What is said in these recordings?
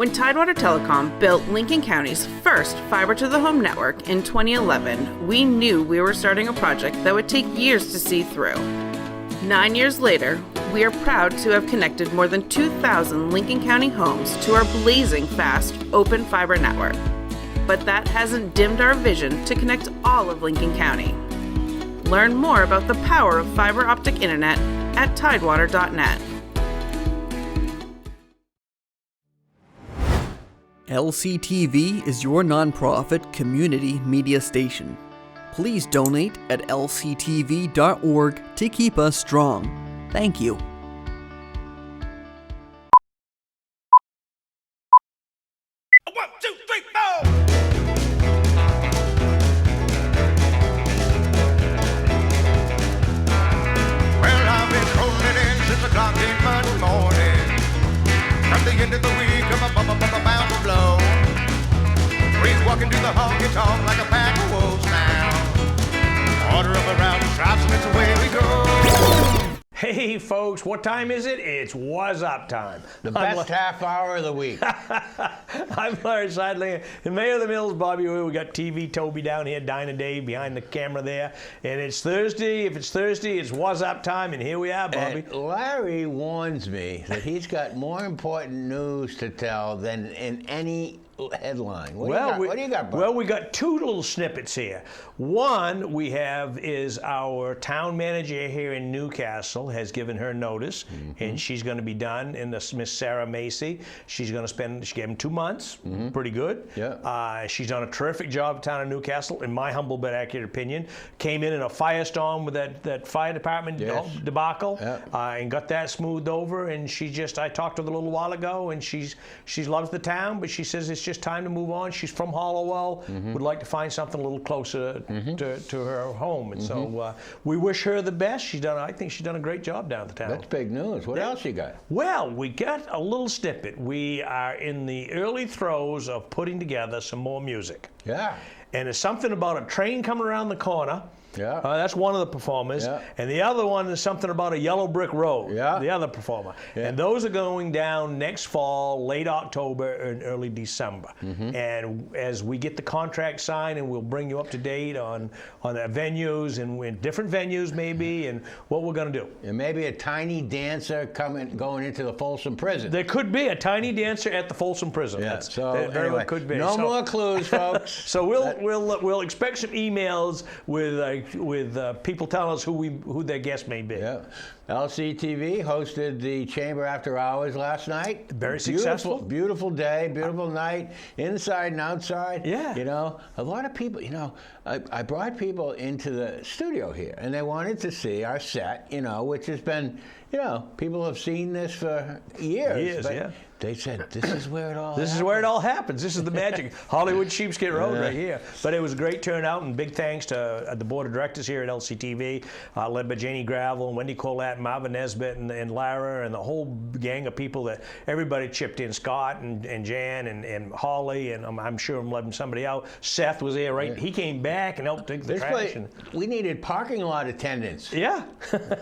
When Tidewater Telecom built Lincoln County's first fiber-to-the-home network in 2011, we knew we were starting a project that would take years to see through. 9 years later, we are proud to have connected more than 2,000 Lincoln County homes to our blazing fast, open fiber network. But that hasn't dimmed our vision to connect all of Lincoln County. Learn more about the power of fiber optic internet at tidewater.net. LCTV is your nonprofit community media station. Please donate at lctv.org to keep us strong. Thank you. One, two, three, four! Well, I've been rolling in since the clock came Monday morning. From the end of the week, I'm bound to blow. Breeze walking to the honky-tonk like a pack of wolves now. Order up around the shops and it's away we go. Hey folks, what time is it? It's Wuzzup time. The best half hour of the week. I'm Larry Sidelinger. In Mayor of the Mills, Bobby Whear. We got TV Toby down here, Dinah Dave behind the camera there. And it's Thursday. If it's Thursday, it's Wuzzup time, and here we are, Bobby. And Larry warns me that he's got more important news to tell than in any headline. What do you got, Bob? Well, we got two little snippets here. One we have is our town manager here in Newcastle has given her notice, and she's going to be done in the Miss Sarah Macy. She's going to she gave him 2 months, pretty good. Yeah. She's done a terrific job at town of Newcastle, in my humble but accurate opinion. Came in a firestorm with that fire department debacle, and got that smoothed over. And I talked to her a little while ago, and she loves the town, but she says it's just time to move on. She's from Hollowell, would like to find something a little closer to her home, and so we wish her the best. I think she's done a great job down at the town. That's big news. What else you got? Well, we got a little snippet. We are in the early throes of putting together some more music. Yeah. And it's something about a train coming around the corner. Yeah. That's one of the performers. Yeah. And the other one is something about a yellow brick road. Yeah. The other performer. Yeah. And those are going down next fall, late October and early December. And as we get the contract signed, and we'll bring you up to date on the venues and different venues maybe, and what we're going to do. And maybe a tiny dancer going into the Folsom Prison. There could be a tiny dancer at the Folsom Prison. Yeah. That Anyway, could be. No more clues, folks. So we'll expect some emails with people telling us who their guests may be. Yeah. LCTV hosted the Chamber After Hours last night. Very successful. Beautiful day, beautiful night, inside and outside. Yeah. You know, a lot of people, I brought people into the studio here, and they wanted to see our set, which has been, people have seen this for years. Yeah. They said, this is where it all This is where it all happens. This is the magic. Hollywood Sheepskin Road right here. But it was a great turnout, and big thanks to the board of directors here at LCTV, led by Janie Gravel and Wendy Collette, Marvin Nesbitt, and Lara, and the whole gang of people that everybody chipped in. Scott and Jan and Holly, and I'm sure I'm letting somebody out. Seth was there, right? Yeah. He came back and helped take the trash. We needed parking lot attendants. Yeah,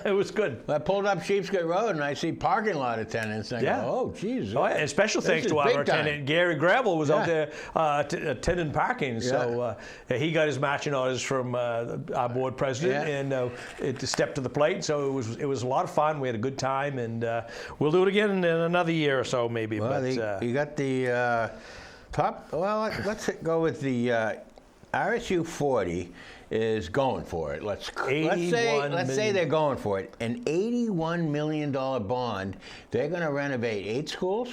it was good. I pulled up Sheepskin Road, and I see parking lot attendants, and I go, oh, geez. Oh, and special thanks to our attendant, Gary Gravel, was out there attending parking. So he got his marching orders from our board president and stepped to the plate. So it was a lot of fun. We had a good time, and we'll do it again in another year or so, maybe. Well, you got the top. Well, let's go with the RSU 40 is going for it. Let's say they're going for it. An $81 million bond. They're going to renovate 8 schools.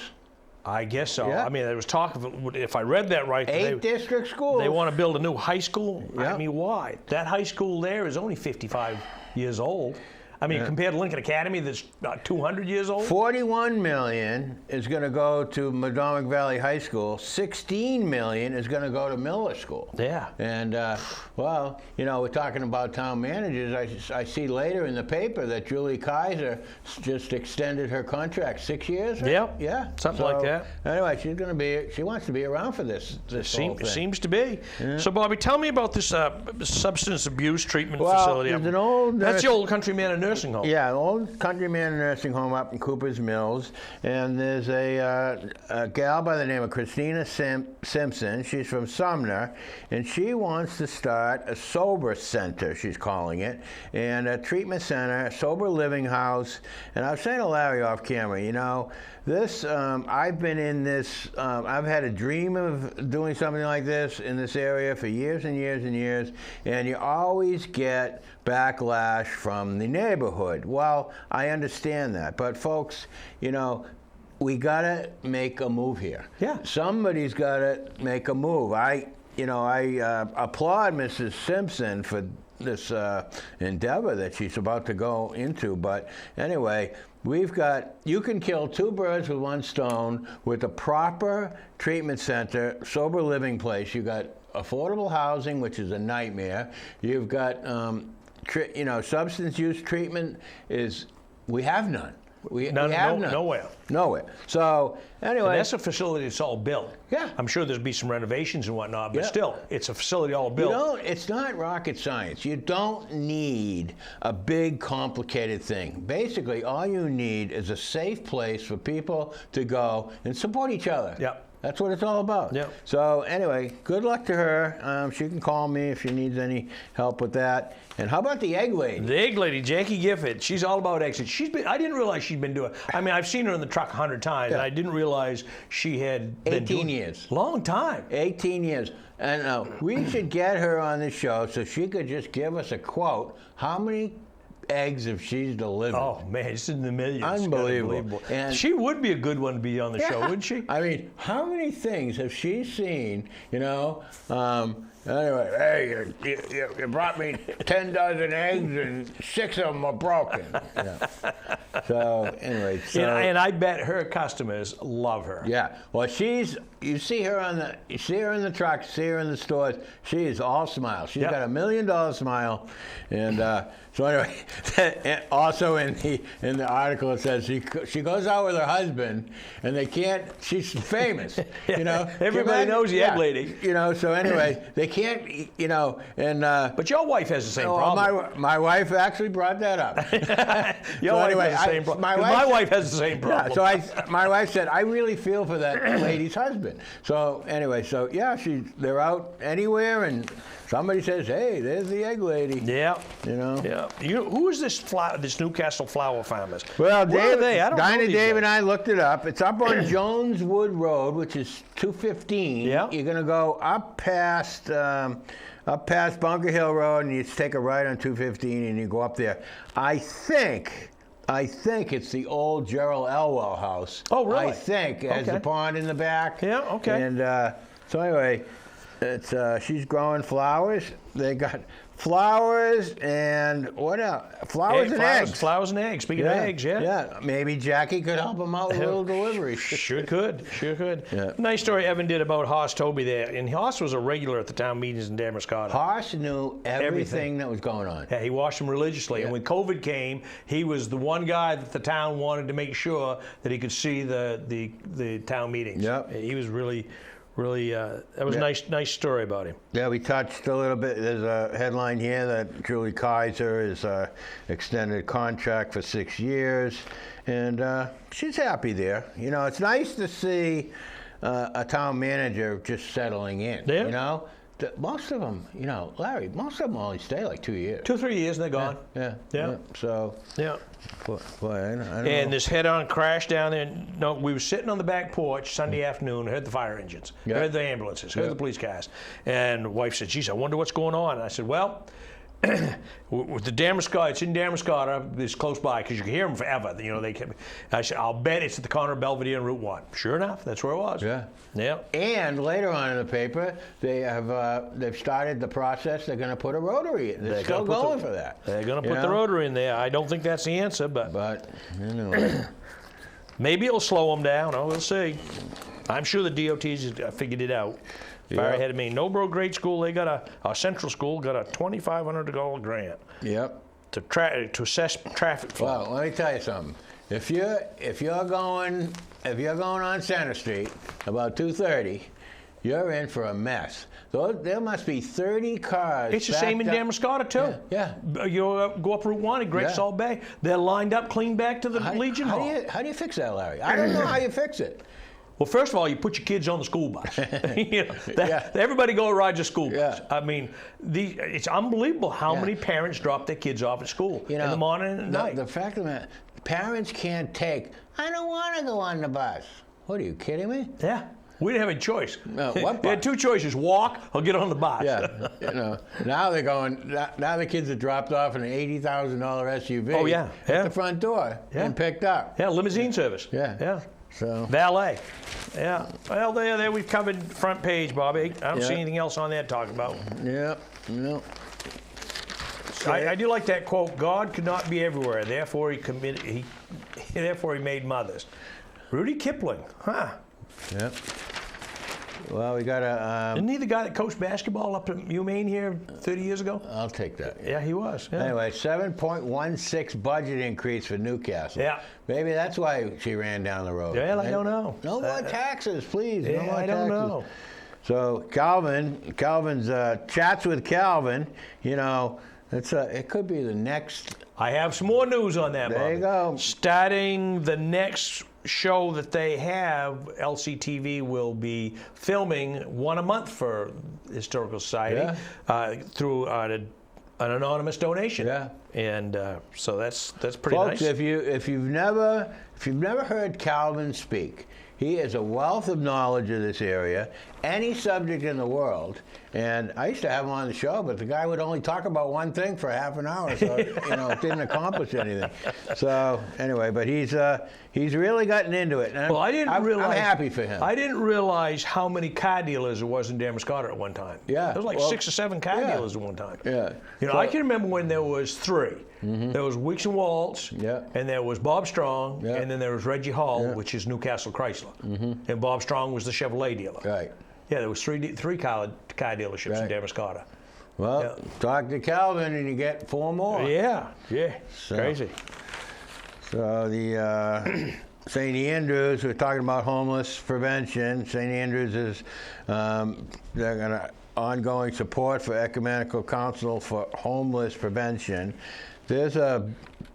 I guess so. Yeah. I mean, there was talk of, if I read that right, 8 district schools. They want to build a new high school. Yeah. I mean, why? That high school there is only 55 years old. I mean, compared to Lincoln Academy, that's about 200 years old. $41 million is going to go to Madomic Valley High School. $16 million is going to go to Miller School. Yeah. And well, we're talking about town managers. I see later in the paper that Julie Kaiser just extended her contract 6 years. Right? Yep. Yeah. Something like that. Anyway, she wants to be around for this whole thing. Seems to be. Yeah. So, Bobby, tell me about this substance abuse treatment facility. That's the old Country Man of nursing home. Yeah, old Country Manor nursing home up in Cooper's Mills, and there's a gal by the name of Christina Simpson. She's from Sumner, and she wants to start a sober center, she's calling it, and a treatment center, a sober living house. And I was saying to Larry off camera, you know, this, I've been in this, I've had a dream of doing something like this in this area for years and years and years, and you always get backlash from the neighborhood. Well, I understand that, but folks, you know, we gotta make a move here. Yeah. Somebody's gotta make a move. I applaud Mrs. Simpson for this endeavor that she's about to go into, but anyway, you can kill two birds with one stone with a proper treatment center, sober living place. You got affordable housing, which is a nightmare. You've got, substance use treatment we have none. We have none. Nowhere. So anyway, and that's a facility that's all built. Yeah. I'm sure there'll be some renovations and whatnot, but still, it's a facility all built. It's not rocket science. You don't need a big, complicated thing. Basically, all you need is a safe place for people to go and support each other. Yep. That's what it's all about. Yep. So anyway, good luck to her. She can call me if she needs any help with that. And how about the egg lady? The egg lady, Jackie Gifford. She's all about eggs. I didn't realize she'd been doing. I mean, I've seen her in the truck 100 times, and I didn't realize she had been 18 years. Long time. 18 years. And we should get her on the show so she could just give us a quote. How many eggs have she's delivered? Oh man, it's in the millions. Unbelievable. And she would be a good one to be on the show, wouldn't she? I mean, how many things have she seen? You know. Anyway, hey, you brought me 10 dozen eggs and 6 of them are broken. So anyway, and I bet her customers love her. Yeah. Well, you see her in the truck, see her in the stores. She is all smiles. She's got $1 million smile, and so anyway. Also in the article it says she goes out with her husband, and they can't. She's famous. You know. Everybody knows the egg lady. You know. So anyway, they can't. You know. And but your wife has the same problem. My wife actually brought that up. Your wife has the same problem. My wife has the same problem. Yeah, so my wife said, I really feel for that lady's husband. So anyway, they're out anywhere, and somebody says, hey, there's the egg lady. Yeah. You know? Yeah. Who is this Newcastle flower farmers? Well, Where are they? I don't know Dinah, these Dave, guys. and I looked it up. It's up on Joneswood Road, which is 215. Yeah. You're going to go up past Bunker Hill Road, and you take a right on 215, and you go up there. I think it's the old Gerald Elwell house. Oh, really? I think, has the pond in the back. Yeah, okay. And so anyway, she's growing flowers. They got flowers and what else? Flowers and eggs. Flowers and eggs. Speaking of eggs, Yeah, maybe Jackie could help them out with a little delivery. Sure could. Yeah. Nice story Evan did about Hoss Toby there. And Hoss was a regular at the town meetings in Damascus. Hoss knew everything that was going on. Yeah, he watched them religiously. And when COVID came, he was the one guy that the town wanted to make sure that he could see the town meetings. Yep. He was really, that was a nice story about him. Yeah, we touched a little bit. There's a headline here that Julie Kaiser is extended contract for 6 years, and she's happy there. You know, it's nice to see a town manager just settling in. Yeah. You know, most of them, you know, Larry, most of them only stay like 2 years. 2 or 3 years and they're gone. Yeah. So. Yeah. Boy, I don't know. And this head-on crash down there. No, we were sitting on the back porch Sunday afternoon, heard the fire engines, heard the ambulances, heard the police cars. And the wife said, geez, I wonder what's going on. And I said, well, with the Damascus, it's in Damascus, it's close by, because you can hear them forever. You know, I said, I'll bet it's at the corner of Belvedere and Route 1. Sure enough, that's where it was. Yeah. And later on in the paper, they've started the process. They're going to put a rotary in. They're still going for that. They're going to put the rotary in there. I don't think that's the answer, but anyway. Maybe it'll slow them down. Oh, we'll see. I'm sure the DOT's figured it out. Far ahead of me. Noble Grade School, they got a central school got a $2,500 grant. Yep. To assess traffic flow. Well, let me tell you something. If you're going on Center Street about 2:30, you're in for a mess. There must be 30 cars. It's the same in Damariscotta, too. Yeah. You go up Route 1 in Great Salt Bay, they're lined up clean back to the Legion Hall. How do you fix that, Larry? I don't know how you fix it. Well, first of all, you put your kids on the school bus. Everybody rides a school bus. I mean, it's unbelievable how many parents drop their kids off at school in the morning and at night. The fact of the matter, parents can't take, I don't want to go on the bus. What, are you kidding me? Yeah. We didn't have a choice. No, what They had two choices: walk or get on the bus. Yeah, now they're going. Now the kids are dropped off in an $80,000 SUV. Oh yeah, at the front door and picked up. Yeah, limousine service. Yeah. So valet. Yeah. Well, there we've covered front page, Bobby. I don't see anything else on there to talk about. Yeah. No. I do like that quote. God could not be everywhere. Therefore, therefore he made mothers. Rudy Kipling. Huh. Yeah. Well, we got a. Isn't he the guy that coached basketball up in Maine here 30 years ago? I'll take that. Yeah, he was. Yeah. Anyway, 7.16 budget increase for Newcastle. Yeah. Maybe that's why she ran down the road. Well, I don't know. No more taxes, please. Yeah, no more I don't know. So Calvin's chats with Calvin. It could be the next. I have some more news on that, Bobby. There you go. Starting the next show that they have, LCTV will be filming one a month for Historical Society through an anonymous donation. Yeah. And so that's pretty Folks, nice. if you've never heard Calvin speak, he is a wealth of knowledge of this area, any subject in the world. And I used to have him on the show, but the guy would only talk about one thing for half an hour, so it didn't accomplish anything. So anyway, but he's really gotten into it. And I'm happy for him. I didn't realize how many car dealers there was in Damariscotta at one time. Yeah, there was like 6 or 7 car dealers at one time. Yeah, I can remember when there was 3. Mm-hmm. There was Weeks and Waltz, and there was Bob Strong, and then there was Reggie Hall, which is Newcastle Chrysler, and Bob Strong was the Chevrolet dealer. Right. Yeah, there was three car dealerships in Damariscotta. Well, talk to Calvin and you get 4 more. Yeah, crazy. So the St. Andrews, we're talking about homeless prevention. St. Andrews is they're going to ongoing support for Ecumenical Council for Homeless Prevention. There's a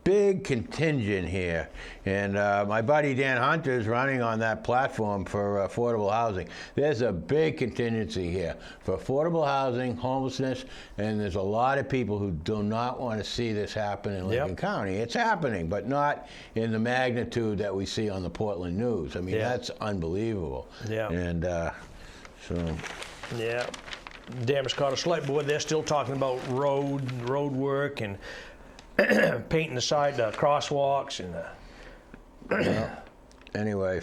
big contingent here, and my buddy Dan Hunter is running on that platform for affordable housing. There's a big contingency here for affordable housing, homelessness, and there's a lot of people who do not want to see this happen in Lincoln County. It's happening, but not in the magnitude that we see on the Portland News. I mean, that's unbelievable. Yeah. And so. Yeah. Damariscotta Select Board, they're still talking about road work and painting the side crosswalks and. Anyway,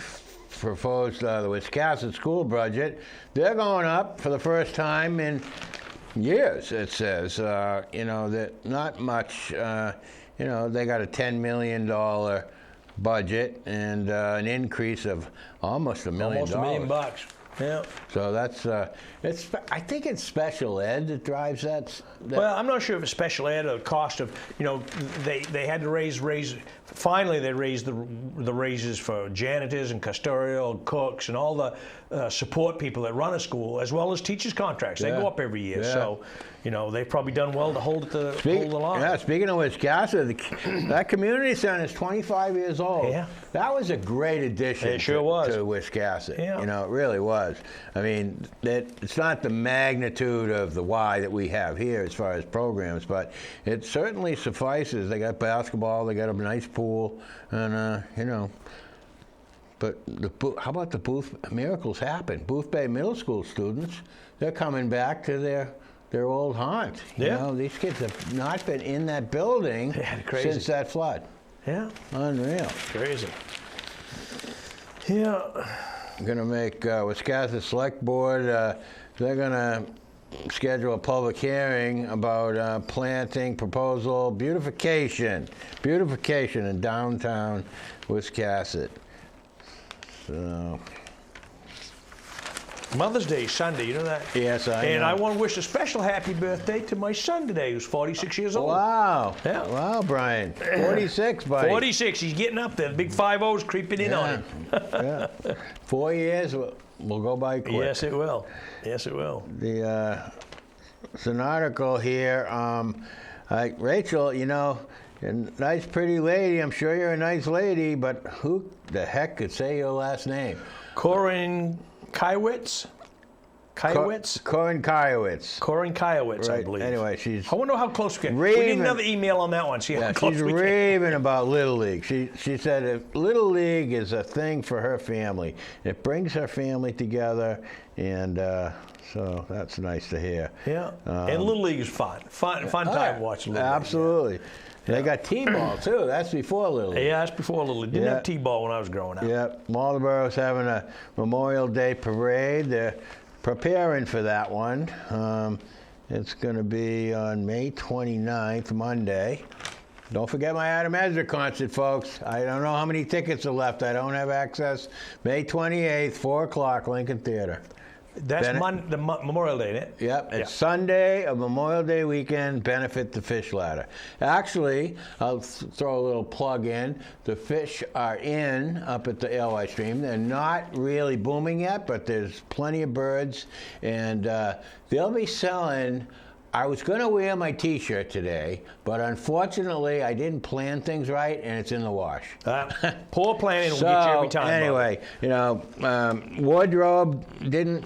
proposed the Wisconsin school budget. They're going up for the first time in years. It says, that not much. They got a $10 million budget and an increase of almost $1 million. Almost $1 million. Yeah. So that's I think it's special ed that drives that. Well, I'm not sure if it's special ed or the cost of, they had to raise. Finally, they raised the raises for janitors and custodial cooks and all the support people that run a school, as well as teachers' contracts. They go up every year, so they've probably done well to hold the line. Yeah, speaking of Wisconsin, that community center is 25 years old. Yeah. That was a great addition to Wisconsin. Yeah. It really was. I mean, it's not the magnitude of the Y that we have here as far as programs, but it certainly suffices. They got basketball, they got a nice pool, and But how about the Booth? Miracles happen. Booth Bay Middle School students, they're coming back to their old haunt. These kids have not been in that building since that flood. Yeah. Unreal. Crazy. Yeah. I'm going to make Wisconsin Select Board, they're going to schedule a public hearing about planting proposal beautification in downtown Wisconsin. So Mother's Day is Sunday, you know that? Yes, I know. And I want to wish a special happy birthday to my son today, who's 46 years old. Wow. Yeah. Wow, Brian. 46, buddy. 46, he's getting up there. The big 5-0's creeping in on him. Yeah. 4 years will go by quick. Yes, it will. Yes, it will. It's an article here. Rachel, you know, a nice, pretty lady. I'm sure you're a nice lady, but who the heck could say your last name? Corin Kaiwitz? Corin Kaiwitz. Corin Kaiwitz, Right. I believe. Anyway, she's I wonder how close we get. We raving. need another email on that one. See how close she's we get. raving about Little League. She said if Little League is a thing for her family. It brings her family together, and so that's nice to hear. Yeah. And Little League is fun. Fun time watching Little League. Absolutely. They got T-ball too. That's before Little League. Yeah, that's before Little League. Didn't have T-ball when I was growing up. Yeah, Marlboro's having a Memorial Day parade. They're preparing for that one. It's going to be on May 29th, Monday. Don't forget my Adam Ezra concert, folks. I don't know how many tickets are left. I don't have access. May 28th, 4 o'clock, Lincoln Theater. That's the Memorial Day, isn't it? Yep, it's Sunday of Memorial Day weekend, benefit the fish ladder. Actually, I'll throw a little plug in. The fish are in up at the Alewife Stream. They're not really booming yet, but there's plenty of birds, and they'll be selling. I was going to wear my T-shirt today, but unfortunately, I didn't plan things right, and it's in the wash. Poor planning will get you every time. Anyway, you know, wardrobe didn't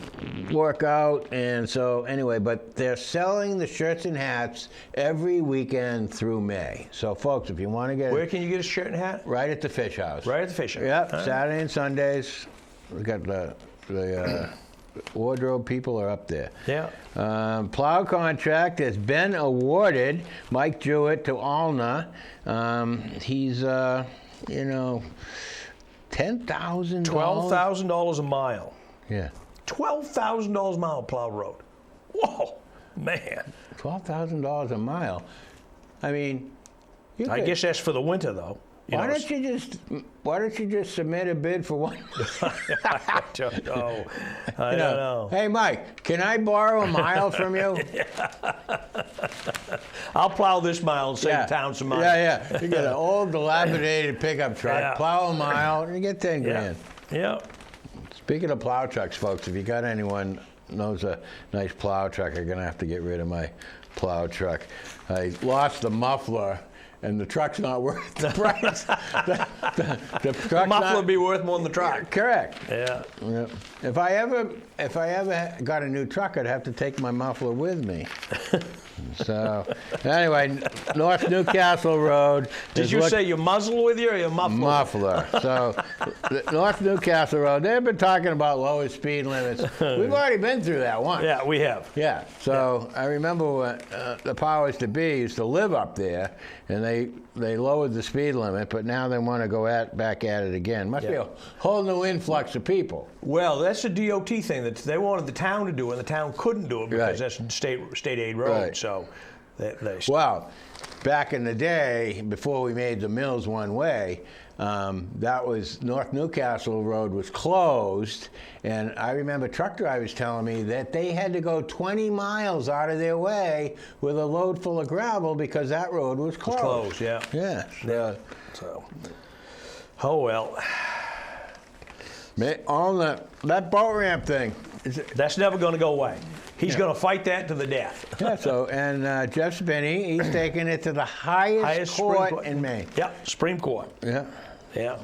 work out, and so anyway, but they're selling the shirts and hats every weekend through May. So, folks, if you want to get Where can you get a shirt and hat? Right at the Fish House. Right at the Fish House. Yep, Saturday and Sundays. We got the wardrobe people are up there. Yeah. Plow contract has been awarded. Mike Jewett to Alna. He's, you know, $10,000. $12,000 a mile. Yeah. $12,000 a mile plow road. Whoa, man. $12,000 a mile. I mean, I guess that's for the winter, though. Why don't you just submit a bid for one? I don't know. I don't know. Hey, Mike, can I borrow a mile from you? I'll plow this mile and save the town some money. Yeah. You get an old, dilapidated pickup truck, plow a mile, and you get 10 grand. Yeah. Speaking of plow trucks, folks, if you got anyone knows a nice plow truck, I'm going to have to get rid of my plow truck. I lost the muffler. And the truck's not worth the price. the muffler would be worth more than the truck. Correct. Yeah. If I ever got a new truck, I'd have to take my muffler with me. So, anyway, North Newcastle Road. Did you say your muzzle with you or your muffler? Muffler. So, North Newcastle Road, they've been talking about lower speed limits. We've already been through that once. Yeah, we have. Yeah. So, I remember when the powers to be used to live up there, and they lowered the speed limit, but now they want to go back at it again. Must be a whole new influx of people. Well, that's a DOT thing that they wanted the town to do, and the town couldn't do it because that's state aid road. Right. So, well, back in the day, before we made the mills one way, that was North Newcastle Road was closed, and I remember truck drivers telling me that they had to go 20 miles out of their way with a load full of gravel because that road was closed. Yeah. So, oh well. On that boat ramp thing. That's never going to go away. He's going to fight that to the death. Yeah. So, and Jeff Spinney, he's taking it to the highest court in Maine. Yeah, Supreme Court. Yeah.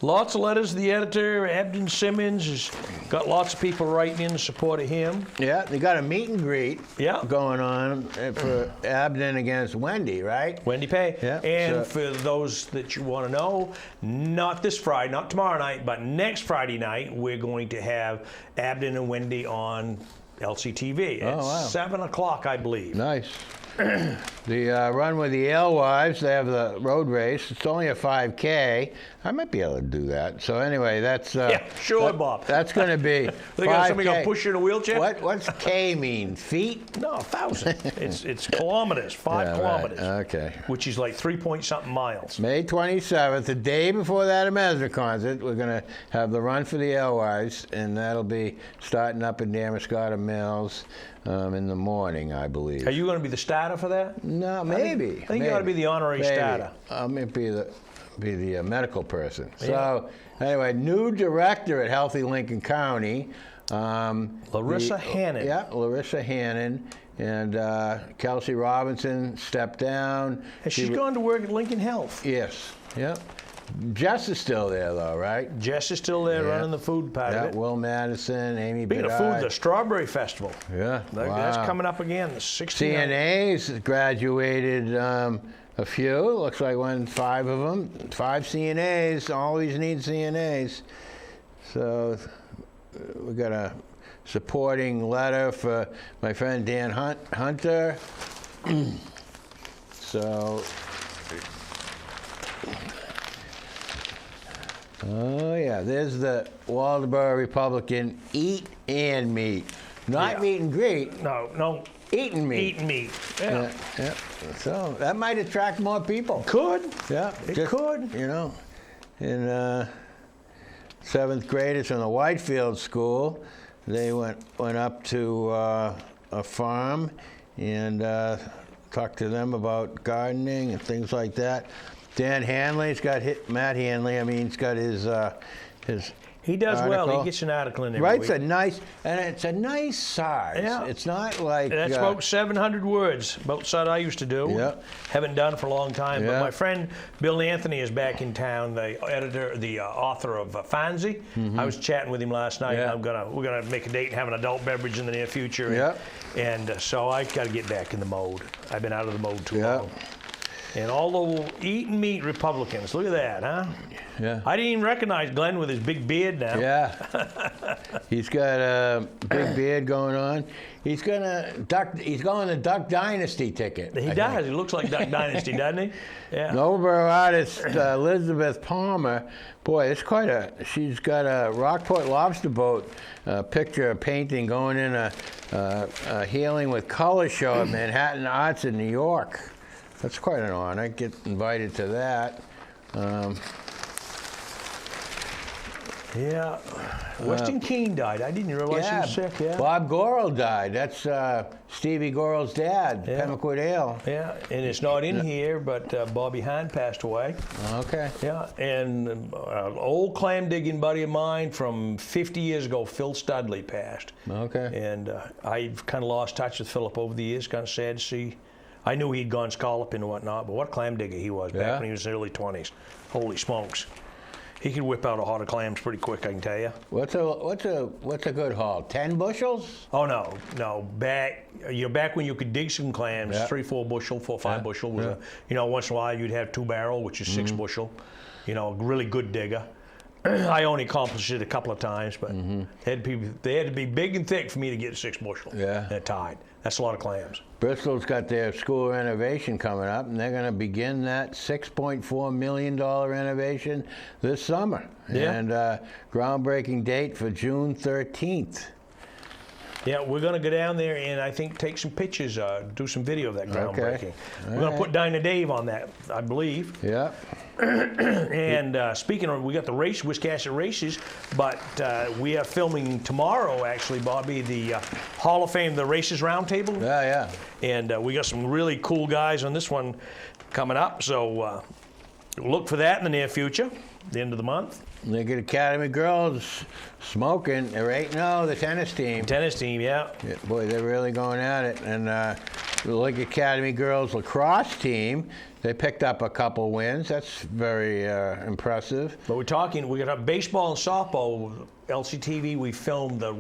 Lots of letters to the editor. Abden Simmons has got lots of people writing in support of him. Yeah, they got a meet and greet going on for Abden against Wendy, right? Wendy Pay. Yeah. And for those that you want to know, not this Friday, not tomorrow night, but next Friday night, we're going to have Abden and Wendy on LCTV at 7 o'clock, I believe. Nice. The run with the Alewives, they have the road race. It's only a 5K. I might be able to do that. So anyway, that's sure, Bob. That's going to be. They got somebody gonna push you in a wheelchair. What's K mean? Feet? No, 1,000. it's kilometers. 5 kilometers. Right. Okay. Which is like 3-point-something miles. May 27th, the day before that Amesner concert, we're going to have the run for the Alewives, and that'll be starting up in Damariscotta Mills. In the morning, I believe. Are you going to be the starter for that? No, maybe. I think you ought to be the honorary starter. I might be the medical person. So anyway, new director at Healthy Lincoln County. Larissa Hannon. Yeah, Larissa Hannon. And Kelsey Robinson stepped down. Has she gone to work at Lincoln Health? Yes. Yep. Jess is still there, though, right? Jess is still there running the food part of it. Will Madison, Amy Speaking of food, the Strawberry Festival. Yeah. That's coming up again, the 16th. CNAs graduated a few. Looks like 5 of them. 5 CNAs. Always need CNAs. So we got a supporting letter for my friend Dan Hunter. So... Oh, yeah, there's the Waldoboro Republican eat and meet. Not meet and greet. No. Eat and meet. Eat and meet. Yeah. So that might attract more people. Could. Yeah. It could. You know, in 7th graders from the Whitefield School, they went up to a farm and talked to them about gardening and things like that. Dan Hanley's got Matt Hanley. I mean, he's got his. He does article. well. He gets an article in every Writes week. It's a nice size. Yeah. It's not like. That's about 700 words. About the side I used to do. Yep. Haven't done it for a long time. Yep. But my friend Bill Anthony is back in town. The author of Fanzi. Mm-hmm. I was chatting with him last night. Yeah. We're gonna make a date and have an adult beverage in the near future. Yep. And so I got to get back in the mode. I've been out of the mode too long. And all the eat and meat Republicans. Look at that, huh? Yeah. I didn't even recognize Glenn with his big beard now. Yeah. He's got a big beard going on. He's going the Duck Dynasty ticket. He does. He looks like Duck Dynasty, doesn't he? Yeah. Nobleboro artist Elizabeth Palmer. Boy, it's she's got a Rockport lobster boat picture painting going in a Healing with Color show at Manhattan Arts in New York. That's quite an honor. I get invited to that. Yeah. Weston Keene died. I didn't realize he was sick. Yeah. Bob Gorel died. That's Stevie Gorel's dad, Pemmican Ale. Yeah, and it's not in here, but Bobby Hine passed away. Okay. Yeah, and an old clam digging buddy of mine from 50 years ago, Phil Studley, passed. Okay. And I've kind of lost touch with Philip over the years. Kind of sad to see. I knew he'd gone scalloping and whatnot, but what clam digger he was back when he was in his early 20s. Holy smokes. He could whip out a hod of clams pretty quick, I can tell you. What's a good haul? 10 bushels? Oh no. Back when you could dig some clams, 3-4 bushel, 4-5 bushel was once in a while you'd have 2 barrel, which is 6 bushel. A really good digger. I only accomplished it a couple of times, but they had to be big and thick for me to get 6 bushel. Yeah. At a tide. That's a lot of clams. Bristol's got their school renovation coming up, and they're going to begin that $6.4 million renovation this summer. Yeah. And groundbreaking date for June 13th. Yeah, we're going to go down there and I think take some pictures, do some video of that groundbreaking. Okay. We're going to put Dinah Dave on that, I believe. Yeah. And speaking of, we got the Wiscasset races, but we are filming tomorrow, actually, Bobby, the Hall of Fame, the Races Roundtable. Yeah. And we got some really cool guys on this one coming up, so look for that in the near future, the end of the month. Lincoln Academy girls smoking. They're 8-0, the tennis team. Tennis team, yeah. Boy, they're really going at it. And the Lincoln Academy girls lacrosse team, they picked up a couple wins. That's very impressive. But we got baseball and softball. LCTV, we filmed the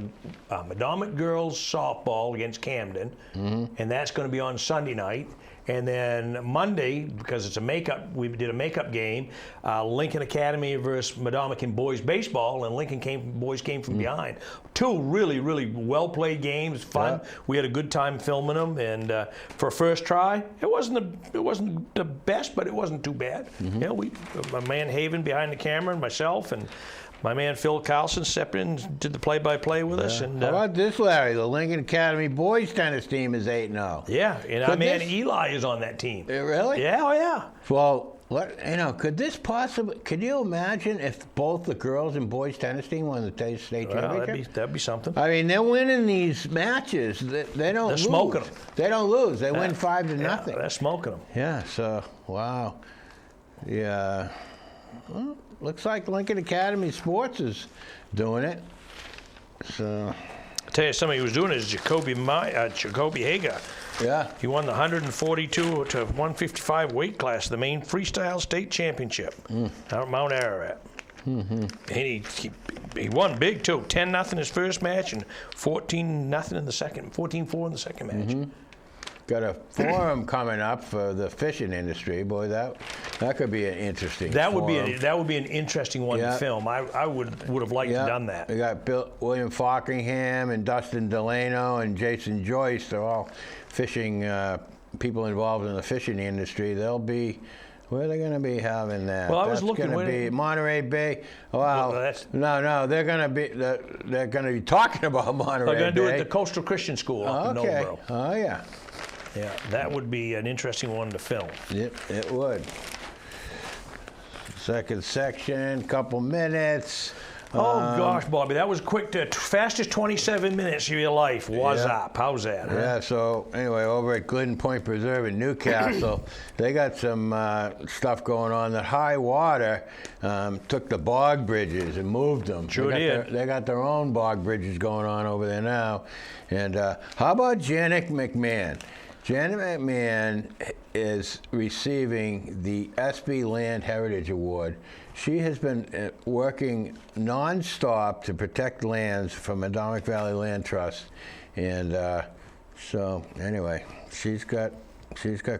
Madomit girls softball against Camden, and that's going to be on Sunday night. And then Monday, because it's we did a makeup game, Lincoln Academy versus Madomican boys baseball, and Lincoln boys came from behind. Two really, really well-played games, fun. Yeah. We had a good time filming them, and for a first try, it wasn't the best, but it wasn't too bad. My man Haven behind the camera, and myself, and my man Phil Carlson stepped in and did the play-by-play with us. And how about this, Larry? The Lincoln Academy boys tennis team is 8-0. Yeah, and our man Eli is on that team. Really? Yeah, oh yeah. Well, could you imagine if both the girls and boys tennis team won the state championship? That'd be something. I mean, they're winning these matches. They don't lose. They're smoking them. They don't lose. They win 5-0. They're smoking them. Yeah, so, wow. Yeah. Well, looks like Lincoln Academy Sports is doing it. So, I'll tell you, somebody who was doing it is Jacoby Hager. Yeah. He won the 142 to 155 weight class, the Maine Freestyle State Championship out at Mount Ararat. And he won big too. 10-0 his first match and 14-0 in the second. 14-4 in the second match. Got a forum coming up for the fishing industry. Boy, that could be an interesting. That would be an interesting one to film. I would have liked to have done that. We got William Falkingham and Dustin Delano and Jason Joyce. They're all fishing people involved in the fishing industry. They'll be. Where are they going to be having that? Well, I was looking. That's going to be Monterey Bay. Well, no, they're going to be talking about Monterey Bay. They're going to do it at the Coastal Christian School up in Noblesboro. Oh yeah. Yeah, that would be an interesting one to film. Yep, it would. Second section, couple minutes. Oh gosh, Bobby, that was quick. Fastest 27 minutes of your life. Wuzzup. How's that? Yeah. So anyway, over at Glidden Point Preserve in Newcastle, they got some stuff going on. That high water took the bog bridges and moved them. Sure did. They got their own bog bridges going on over there now. And how about Janet McMahon? Janet McMahon is receiving the SB Land Heritage Award. She has been working nonstop to protect lands from Madomic Valley Land Trust, and so anyway, she's got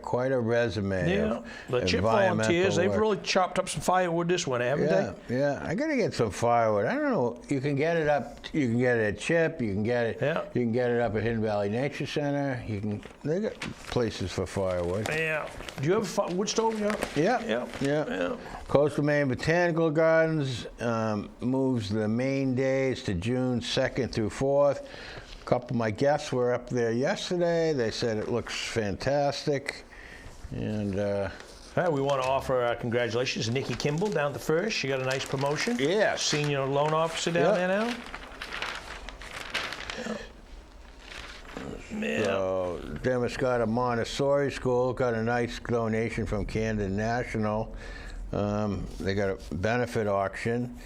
quite a resume. Yeah, the chip volunteers, they've really chopped up some firewood this one, haven't they? Yeah, I gotta get some firewood. I don't know. You can get it up. You can get it at Chip. You can get it. Yeah. You can get it up at Hidden Valley Nature Center. They got places for firewood. Yeah. Do you have a wood stove? Yeah. Coastal Maine Botanical Gardens moves the main days to June 2nd through 4th. A couple of my guests were up there yesterday. They said it looks fantastic. And we want to offer our congratulations to Nikki Kimball down at the First. She got a nice promotion. Yeah. Senior loan officer down there now. Yeah. So, Demascota Montessori School got a nice donation from Camden National. They got a benefit auction.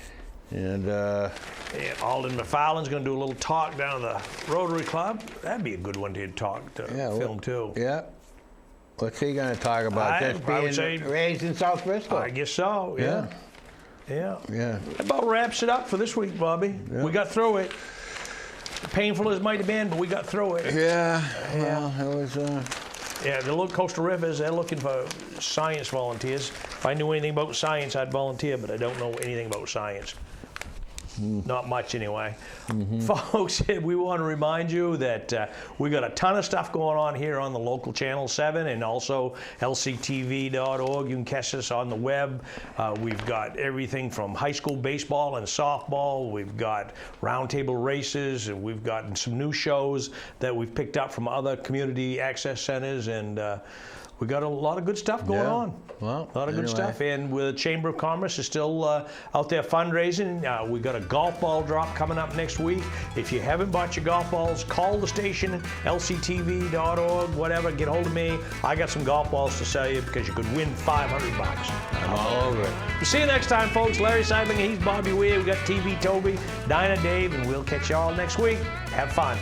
And Alden McFarland's going to do a little talk down at the Rotary Club. That'd be a good one to film too. Yeah. What's he going to talk about? Just being raised in South Bristol? I guess so. Yeah. Yeah. That about wraps it up for this week, Bobby. Yeah. We got through it. Painful as it might have been, but we got through it. Yeah. Well, it was. Yeah, the little Coastal Rivers, they're looking for science volunteers. If I knew anything about science, I'd volunteer, but I don't know anything about science. Not much, anyway. Folks, we want to remind you that we got a ton of stuff going on here on the local Channel 7 and also LCTV.org. You can catch us on the web. We've got everything from high school baseball and softball. We've got roundtable races, and we've got some new shows that we've picked up from other community access centers, and we got a lot of good stuff going on. Well, a lot of good stuff. And the Chamber of Commerce is still out there fundraising. We got a golf ball drop coming up next week. If you haven't bought your golf balls, call the station, lctv.org, whatever. Get hold of me. I got some golf balls to sell you because you could win $500. I'm all over it. We'll see you next time, folks. Larry Sidelinger, he's Bobby Whear. We got TV Toby, Dinah Dave, and we'll catch you all next week. Have fun.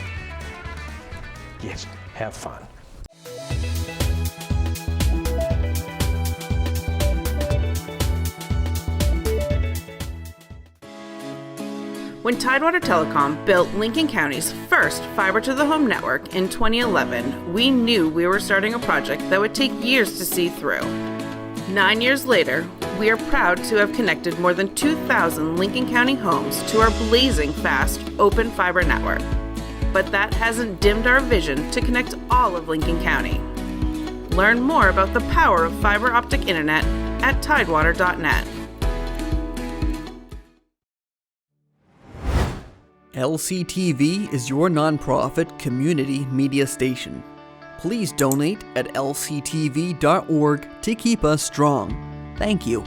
Yes, have fun. When When Tidewater Telecom built Lincoln County's first fiber-to-the-home network in 2011, we knew we were starting a project that would take years to see through. 9 years later, we are proud to have connected more than 2,000 Lincoln County homes to our blazing fast open fiber network. But that hasn't dimmed our vision to connect all of Lincoln County. Learn more about the power of fiber optic internet at tidewater.net. LCTV is your nonprofit community media station. Please donate at lctv.org to keep us strong. Thank you.